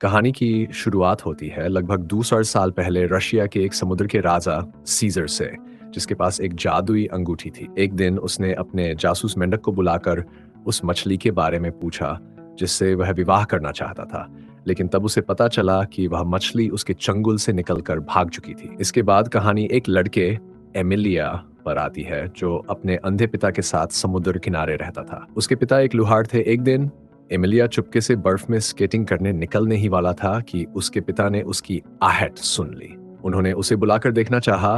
कहानी की शुरुआत होती है लगभग 200 साल पहले रशिया के एक समुद्र के राजा सीजर से, जिसके पास एक जादुई अंगूठी थी। एक दिन उसने अपने जासूस मेंढक को बुलाकर उस मछली के बारे में पूछा जिससे वह विवाह करना चाहता था। लेकिन तब उसे पता चला कि वह मछली उसके चंगुल से निकलकर भाग चुकी थी। इसके बाद कहानी एक लड़के एमिलिया पर आती है जो अपने अंधे पिता के साथ समुद्र किनारे रहता था। उसके पिता एक लुहार थे। एक दिन एमिलिया चुपके से बर्फ में स्केटिंग करने निकलने ही वाला था कि उसके पिता ने उसकी आहट सुन ली। उन्होंने उसे बुलाकर देखना चाहा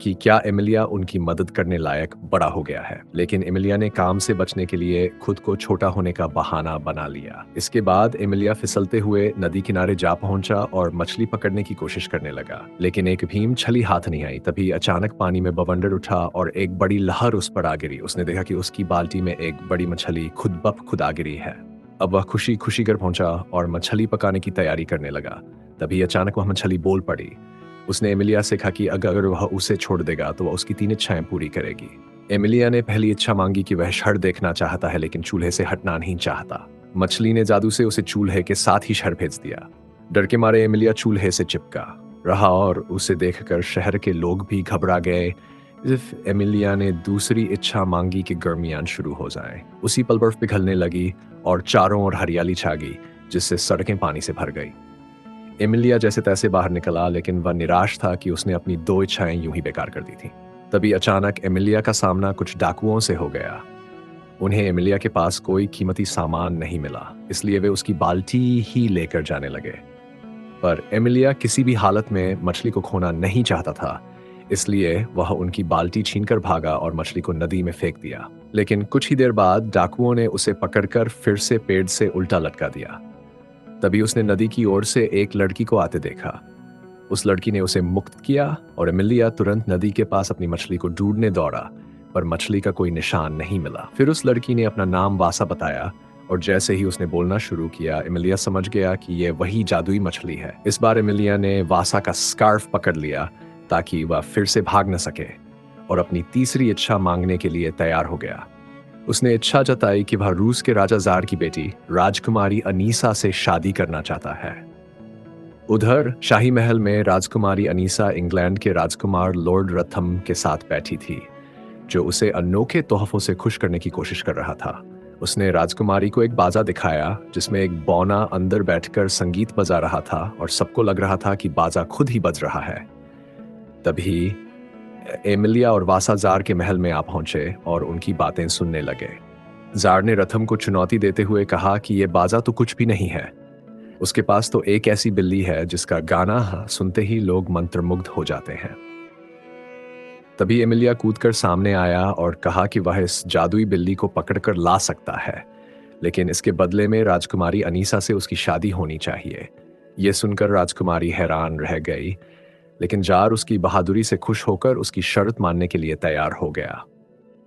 कि क्या एमिलिया उनकी मदद करने लायक बड़ा हो गया है, लेकिन एमिलिया ने काम से बचने के लिए खुद को छोटा होने का बहाना बना लिया। इसके बाद एमिलिया फिसलते हुए नदी किनारे जा पहुंचा और मछली पकड़ने की कोशिश करने लगा, लेकिन एक भीम छली हाथ नहीं आई। तभी अचानक पानी में बवंडर उठा और एक बड़ी लहर उस पर आ गिरी। उसने देखा कि उसकी बाल्टी में एक बड़ी मछली खुद ब खुद आ गिरी है। अब वह खुशी खुशी घर पहुंचा और मछली पकाने की तैयारी करने लगा। तभी अचानक वह मछली बोल पड़ी। उसने एमिलिया से कहा कि अगर वह उसे छोड़ देगा तो वह उसकी 3 इच्छाएं पूरी करेगी। एमिलिया ने पहली इच्छा मांगी कि वह शहर देखना चाहता है, लेकिन चूल्हे से हटना नहीं चाहता। मछली ने जादू से उसे चूल्हे के साथ ही शहर भेज दिया। डर के मारे एमिलिया चूल्हे से चिपका रहा और उसे देखकर शहर के लोग भी घबरा गए। इफ एमिलिया ने दूसरी इच्छा मांगी कि गर्मियां शुरू हो जाएं। उसी पल बर्फ पिघलने लगी और चारों ओर हरियाली छा गई, जिससे सड़कें पानी से भर गई। एमिलिया जैसे तैसे बाहर निकला, लेकिन वह निराश था कि उसने अपनी 2 इच्छाएं यूं ही बेकार कर दी थीं। तभी अचानक एमिलिया का सामना कुछ डाकुओं से हो गया। उन्हें एमिलिया के पास कोई कीमती सामान नहीं मिला, इसलिए वे उसकी बाल्टी ही लेकर जाने लगे। पर एमिलिया किसी भी हालत में मछली को खोना नहीं चाहता था, इसलिए वह उनकी बाल्टी छीनकर भागा और मछली को नदी में फेंक दिया। लेकिन कुछ ही देर बाद डाकुओं ने उसे पकड़कर फिर से पेड़ से उल्टा लटका दिया। तभी उसने नदी की ओर से एक लड़की को आते देखा। उस लड़की ने उसे मुक्त किया और एमिलिया तुरंत नदी के पास अपनी मछली को ढूंढने दौड़ा, पर मछली का कोई निशान नहीं मिला। फिर उस लड़की ने अपना नाम वासा बताया और जैसे ही उसने बोलना शुरू किया, एमिलिया समझ गया कि यह वही जादुई मछली है। इस बार एमिलिया ने वासा का स्कार्फ पकड़ लिया ताकि वह फिर से भाग न सके और अपनी तीसरी इच्छा मांगने के लिए तैयार हो गया। उसने इच्छा जताई कि वह रूस के राजा जार की बेटी राजकुमारी अनीसा से शादी करना चाहता है। उधर शाही महल में राजकुमारी अनीसा इंग्लैंड के राजकुमार लॉर्ड रथम के साथ बैठी थी, जो उसे अनोखे तोहफों से खुश करने की कोशिश कर रहा था। उसने राजकुमारी को एक बाजा दिखाया जिसमें एक बौना अंदर बैठकर संगीत बजा रहा था और सबको लग रहा था कि बाजा खुद ही बज रहा है। तभी एमिलिया और वासा जार के महल में आ पहुंचे और उनकी बातें सुनने लगे। जार ने रथम को चुनौती देते हुए कहा कि यह बाजा तो कुछ भी नहीं है। उसके पास तो एक ऐसी बिल्ली है जिसका गाना सुनते ही लोग मंत्रमुग्ध हो जाते हैं। तभी एमिलिया कूदकर सामने आया और कहा कि वह इस जादुई बिल्ली को पकड़कर ला सकता है, लेकिन इसके बदले में राजकुमारी अनीसा से उसकी शादी होनी चाहिए। यह सुनकर राजकुमारी हैरान रह गई, लेकिन जार उसकी बहादुरी से खुश होकर उसकी शर्त मानने के लिए तैयार हो गया।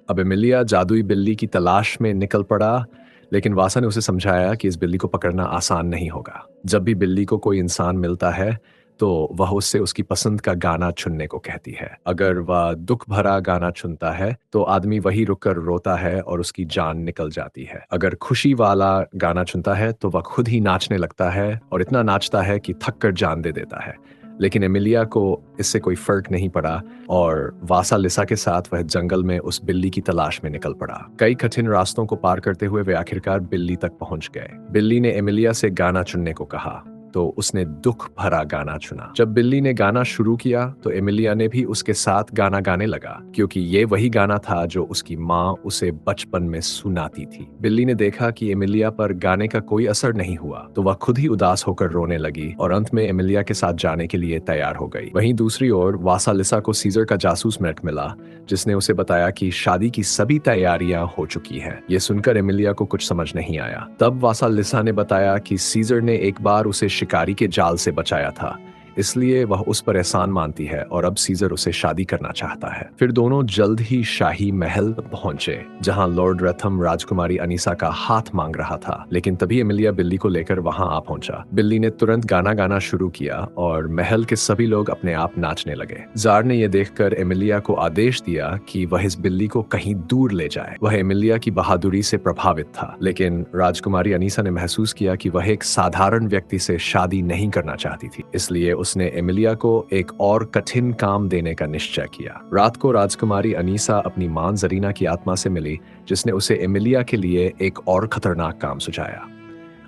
अब एमिलिया जादुई बिल्ली की तलाश में निकल पड़ा, लेकिन वासा ने उसे समझाया कि इस बिल्ली को पकड़ना आसान नहीं होगा। जब भी बिल्ली को कोई इंसान मिलता है तो वह उससे उसकी पसंद का गाना चुनने को कहती है। अगर वह दुख भरा गाना चुनता है तो आदमी वही रुककर रोता है और उसकी जान निकल जाती है। अगर खुशी वाला गाना चुनता है तो वह खुद ही नाचने लगता है और इतना नाचता है कि थक कर जान दे देता है। लेकिन एमिलिया को इससे कोई फर्क नहीं पड़ा और वासा लिसा के साथ वह जंगल में उस बिल्ली की तलाश में निकल पड़ा। कई कठिन रास्तों को पार करते हुए वे आखिरकार बिल्ली तक पहुंच गए। बिल्ली ने एमिलिया से गाना चुनने को कहा तो उसने दुख भरा गाना चुना। जब बिल्ली ने गाना शुरू किया तो एमिलिया ने भी उसके साथ गाना गाने लगा, क्योंकि ये वही गाना था जो उसकी माँ उसे बचपन में सुनाती थी। बिल्ली ने देखा कि एमिलिया पर गाने का कोई असर नहीं हुआ तो वह खुद ही उदास होकर रोने लगी और अंत में एमिलिया के साथ जाने के लिए तैयार हो गई। वहीं दूसरी ओर वासा लिसा को सीजर का जासूस मेट मिला, जिसने उसे बताया कि शादी की सभी तैयारियां हो चुकी हैं। ये सुनकर एमिलिया को कुछ समझ नहीं आया। तब वासा लिसा ने बताया कि सीजर ने एक बार उसे शिकारी के जाल से बचाया था, इसलिए वह उस पर एहसान मानती है और अब सीजर उसे शादी करना चाहता है। फिर दोनों जल्द ही शाही महल पहुंचे, जहां लॉर्ड रथम राजकुमारी अनीसा का हाथ मांग रहा था। लेकिन तभी एमिलिया बिल्ली को लेकर वहां आ पहुंचा। बिल्ली ने तुरंत गाना गाना शुरू किया और महल के सभी लोग अपने आप नाचने लगे। जार ने यह देखकर एमिलिया को आदेश दिया कि वह इस बिल्ली को कहीं दूर ले जाए। वह एमिलिया की बहादुरी से प्रभावित था, लेकिन राजकुमारी अनीसा ने महसूस किया कि वह एक साधारण व्यक्ति से शादी नहीं करना चाहती थी। इसलिए उसने एमिलिया को एक और कठिन काम देने का निश्चय किया। रात को राजकुमारी अनीसा अपनी मां जरीना की आत्मा से मिली, जिसने उसे एमिलिया के लिए एक और खतरनाक काम सुझाया।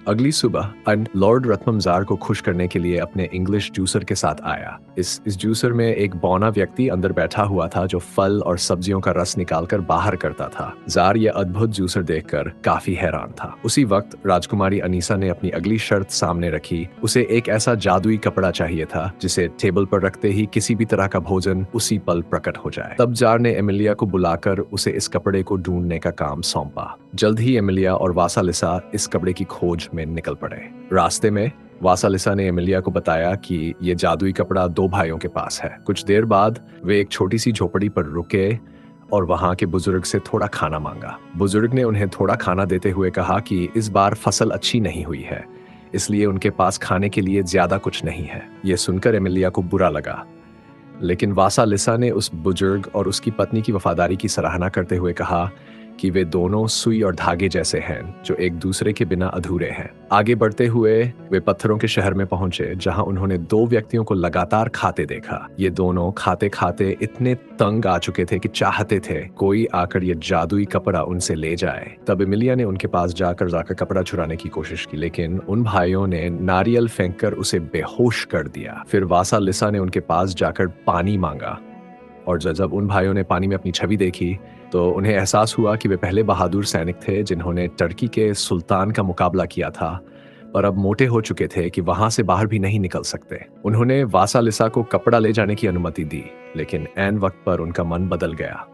अगली सुबह लॉर्ड रत्नम जार को खुश करने के लिए अपने इंग्लिश जूसर के साथ आया। इस जूसर में एक बौना व्यक्ति अंदर बैठा हुआ था जो फल और सब्जियों का रस निकालकर बाहर करता था। जार ये अद्भुत जूसर देखकर काफी हैरान था। उसी वक्त राजकुमारी अनीसा ने अपनी अगली शर्त सामने रखी। उसे एक ऐसा जादुई कपड़ा चाहिए था जिसे टेबल पर रखते ही किसी भी तरह का भोजन उसी पल प्रकट हो जाए। तब जार ने एमिलिया को बुलाकर उसे इस कपड़े को ढूंढने का काम सौंपा। जल्द ही एमिलिया और वासालिसा इस कपड़े की खोज में निकल पड़े। रास्ते में वासालिसा ने एमिलिया को बताया कि ये जादुई कपड़ा 2 भाइयों के पास है। कुछ देर बाद वे एक छोटी सी झोपड़ी पर रुके और वहां के बुजुर्ग से थोड़ा खाना मांगा। बुजुर्ग ने उन्हें थोड़ा खाना देते हुए कहा कि इस बार फसल अच्छी नहीं हुई है, इसलिए उनके पास खाने के लिए ज्यादा कुछ नहीं है। यह सुनकर एमिलिया को बुरा लगा, लेकिन वासालिसा ने उस बुजुर्ग और उसकी पत्नी की वफादारी की सराहना करते हुए कहा कि वे दोनों सुई और धागे जैसे हैं जो एक दूसरे के बिना अधूरे हैं। आगे बढ़ते हुए वे पत्थरों के शहर में पहुंचे, जहां उन्होंने 2 व्यक्तियों को लगातार खाते देखा। ये दोनों खाते खाते इतने तंग आ चुके थे कि चाहते थे कोई आकर ये जादुई कपड़ा उनसे ले जाए। तब एमिलिया ने उनके पास जाकर कपड़ा चुराने की कोशिश की, लेकिन उन भाइयों ने नारियल फेंककर उसे बेहोश कर दिया। फिर वासालिसा ने उनके पास जाकर पानी मांगा, और जब उन भाइयों ने पानी में अपनी छवि देखी तो उन्हें एहसास हुआ कि वे पहले बहादुर सैनिक थे जिन्होंने टर्की के सुल्तान का मुकाबला किया था, पर अब मोटे हो चुके थे कि वहां से बाहर भी नहीं निकल सकते। उन्होंने वासालिसा को कपड़ा ले जाने की अनुमति दी, लेकिन ऐन वक्त पर उनका मन बदल गया।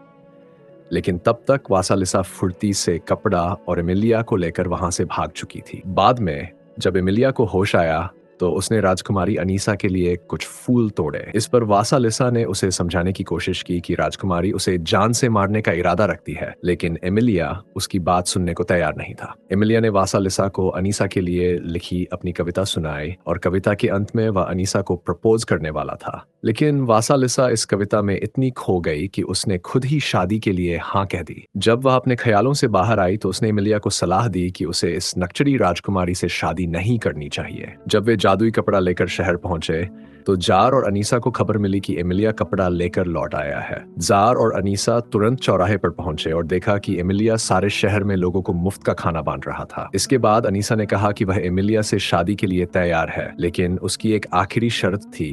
लेकिन तब तक वासालिसा फुर्ती से कपड़ा और एमिलिया को लेकर वहां से भाग चुकी थी। बाद में जब एमिलिया को होश आया तो उसने राजकुमारी अनीसा के लिए कुछ फूल तोड़े। इस पर वासालिसा ने उसे समझाने की कोशिश की कि राजकुमारी उसे जान से मारने का इरादा रखती है, लेकिन एमिलिया उसकी बात सुनने को तैयार नहीं था। एमिलिया ने वासालिसा को अनीसा के लिए लिखी अपनी कविता सुनाई और कविता के अंत में वह अनीसा को प्रपोज करने वाला था। लेकिन वासालिसा इस कविता में इतनी खो गई कि उसने खुद ही शादी के लिए हाँ कह दी। जब वह अपने ख्यालों से बाहर आई तो उसने एमिलिया को सलाह दी कि उसे इस नक्चरी राजकुमारी से शादी नहीं करनी चाहिए। जब वे जादुई कपड़ा लेकर शहर पहुंचे तो जार और अनीसा को खबर मिली कि एमिलिया कपड़ा लेकर लौट आया है। जार और अनीसा तुरंत चौराहे पर पहुंचे और देखा कि एमिलिया सारे शहर में लोगों को मुफ्त का खाना बांट रहा था। इसके बाद अनीसा ने कहा कि वह एमिलिया से शादी के लिए तैयार है, लेकिन उसकी एक आखिरी शर्त थी।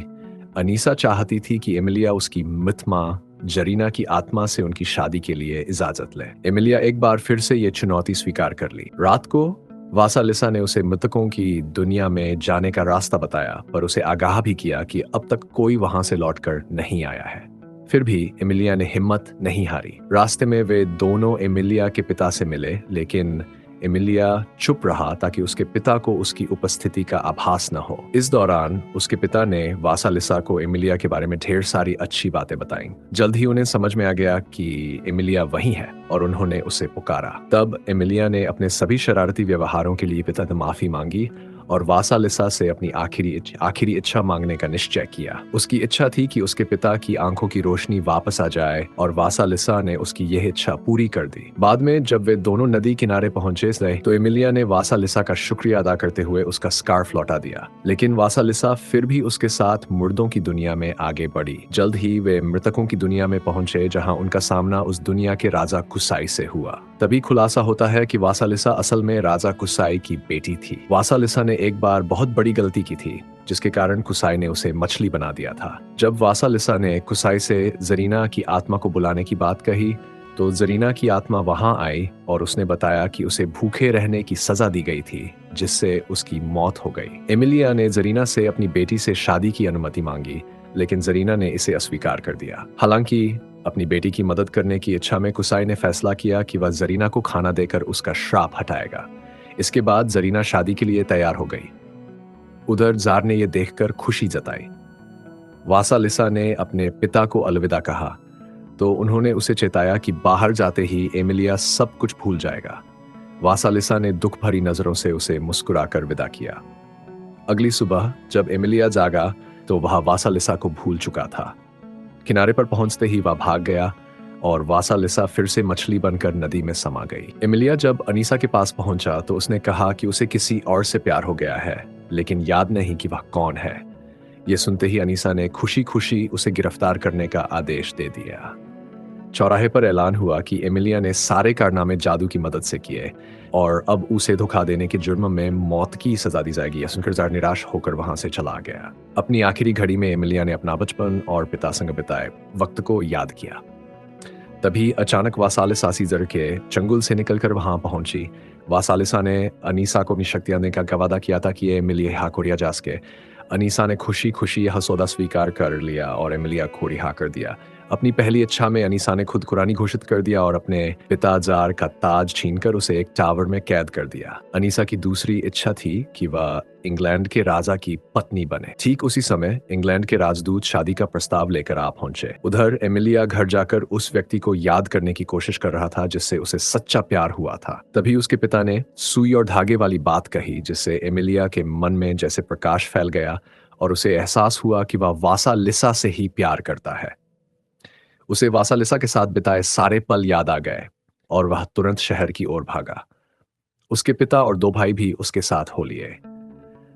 अनीसा चाहती थी कि एमिलिया उसकी मिथमा जरीना की आत्मा से उनकी शादी के लिए इजाजत ले। एमिलिया एक बार फिर से ये चुनौती स्वीकार कर ली। रात को वासालिसा ने उसे मृतकों की दुनिया में जाने का रास्ता बताया, पर उसे आगाह भी किया कि अब तक कोई वहां से लौटकर नहीं आया है। फिर भी एमिलिया ने हिम्मत नहीं हारी। रास्ते में वे दोनों एमिलिया के पिता से मिले, लेकिन एमिलिया चुप रहा ताकि उसके पिता को उसकी उपस्थिति का आभास न हो। इस दौरान उसके पिता ने वासालिसा को एमिलिया के बारे में ढेर सारी अच्छी बातें बताईं। जल्द ही उन्हें समझ में आ गया कि एमिलिया वही है और उन्होंने उसे पुकारा। तब एमिलिया ने अपने सभी शरारती व्यवहारों के लिए पिता से माफी मांगी और वासालिसा से अपनी आखिरी इच्छा मांगने का निश्चय किया। उसकी इच्छा थी कि उसके पिता की आंखों की रोशनी वापस आ जाए और वासालिसा ने उसकी यह इच्छा पूरी कर दी। बाद में जब वे दोनों नदी किनारे पहुंचे तो एमिलिया ने वासालिसा का शुक्रिया अदा करते हुए उसका स्कार्फ लौटा दिया, लेकिन वासालिसा फिर भी उसके साथ मुर्दों की दुनिया में आगे बढ़ी। जल्द ही वे मृतकों की दुनिया में पहुंचे, जहां उनका सामना उस दुनिया के राजा कुसाई से हुआ। तभी खुलासा होता है कि वासालिसा असल में राजा कुसाई की बेटी थी। वासालिसा ने एक बार बहुत बड़ी गलती की थी, जिसके कारण कुसाई ने उसे मछली बना दिया था। जब वासालिसा ने कुसाई से जरीना की आत्मा को बुलाने की बात कही तो जरीना की आत्मा वहां आई और उसने बताया कि उसे भूखे रहने की सजा दी गई थी, जिससे उसकी मौत हो गई। एमिलिया ने जरीना से अपनी बेटी से शादी की अनुमति मांगी, लेकिन जरीना ने इसे अस्वीकार कर दिया। हालांकि अपनी बेटी की मदद करने की इच्छा में कुसाई ने फैसला किया कि वह जरीना को खाना देकर उसका श्राप हटाएगा। इसके बाद जरीना शादी के लिए तैयार हो गई। उधर जार ने यह देखकर खुशी जताई। वासालिसा ने अपने पिता को अलविदा कहा, तो उन्होंने उसे चेताया कि बाहर जाते ही एमिलिया सब कुछ भूल जाएगा। वासालिसा ने दुख भरी नजरों से उसे मुस्कुराकर विदा किया। अगली सुबह जब एमिलिया जागा, तो वह वासालिसा को भूल चुका था। किनारे पर पहुंचते ही वह भाग गया और वासालिसा फिर से मछली बनकर नदी में समा गई। एमिलिया जब अनीसा के पास पहुंचा तो उसने कहा कि उसे किसी और से प्यार हो गया है, लेकिन याद नहीं कि वह कौन है। ये सुनते ही अनीसा ने खुशी खुशी उसे गिरफ्तार करने का आदेश दे दिया। चौराहे पर ऐलान हुआ कि एमिलिया ने सारे कारनामे जादू की मदद से किए और अब उसे धोखा देने के जुर्म में मौत की सजा दी जाएगी। यह सुनकर जार निराश होकर वहां से चला गया। अपनी आखिरी घड़ी में एमिलिया ने अपना बचपन और पिता संग बिताए वक्त को याद किया। तभी अचानक वासालिसा सीजर के चंगुल से निकलकर वहां पहुंची। वासालिसा ने अनीसा को अपनी शक्तियां देने का वादा किया था कि एमिलिया हाकोरिया जा सके। अनीसा ने खुशी खुशी यह सौदा स्वीकार कर लिया और एमिलिया को रिहा कर दिया। अपनी पहली इच्छा में अनीसा ने खुद कुरानी घोषित कर दिया और अपने पिता जार का ताज छीनकर उसे एक टावर में कैद कर दिया। अनीसा की दूसरी इच्छा थी कि वह इंग्लैंड के राजा की पत्नी बने। ठीक उसी समय इंग्लैंड के राजदूत शादी का प्रस्ताव लेकर आ पहुंचे। उधर एमिलिया घर जाकर उस व्यक्ति को याद करने की कोशिश कर रहा था जिससे उसे सच्चा प्यार हुआ था। तभी उसके पिता ने सुई और धागे वाली बात कही, जिससे एमिलिया के मन में जैसे प्रकाश फैल गया और उसे एहसास हुआ कि वह वासालिसा से ही प्यार करता है। उसे वासालिसा के साथ बिताए सारे पल याद आ गए और वह तुरंत शहर की ओर भागा। उसके पिता और दो भाई भी उसके साथ हो लिए।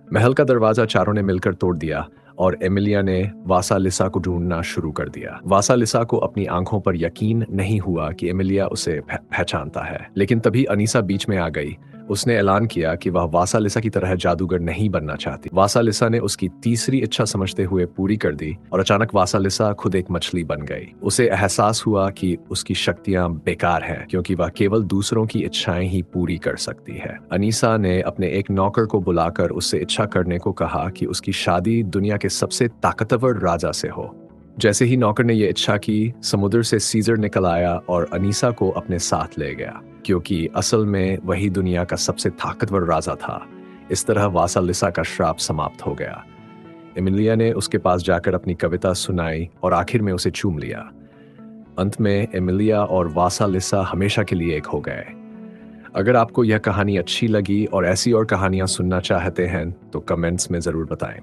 महल का दरवाजा चारों ने मिलकर तोड़ दिया और एमिलिया ने वासालिसा को ढूंढना शुरू कर दिया। वासालिसा को अपनी आंखों पर यकीन नहीं हुआ कि एमिलिया उसे पहचानता है, लेकिन तभी अनीसा बीच में आ गई। उसने ऐलान किया कि वह वासालिसा की तरह जादूगर नहीं बनना चाहती। वासालिसा ने उसकी तीसरी इच्छा समझते हुए पूरी कर दी और अचानक वासालिसा खुद एक मछली बन गई। उसे एहसास हुआ कि उसकी शक्तियां बेकार हैं, क्योंकि वह केवल दूसरों की इच्छाएं ही पूरी कर सकती है। अनीसा ने अपने एक नौकर को बुलाकर उससे इच्छा करने को कहा कि उसकी शादी दुनिया के सबसे ताकतवर राजा से हो। जैसे ही नौकर ने यह इच्छा की, समुद्र से सीजर निकल आया और अनीसा को अपने साथ ले गया, क्योंकि असल में वही दुनिया का सबसे ताकतवर राजा था। इस तरह वासालिसा का श्राप समाप्त हो गया। एमिलिया ने उसके पास जाकर अपनी कविता सुनाई और आखिर में उसे चूम लिया। अंत में एमिलिया और वासालिसा हमेशा के लिए एक हो गए। अगर आपको यह कहानी अच्छी लगी और ऐसी और कहानियां सुनना चाहते हैं तो कमेंट्स में जरूर बताएं।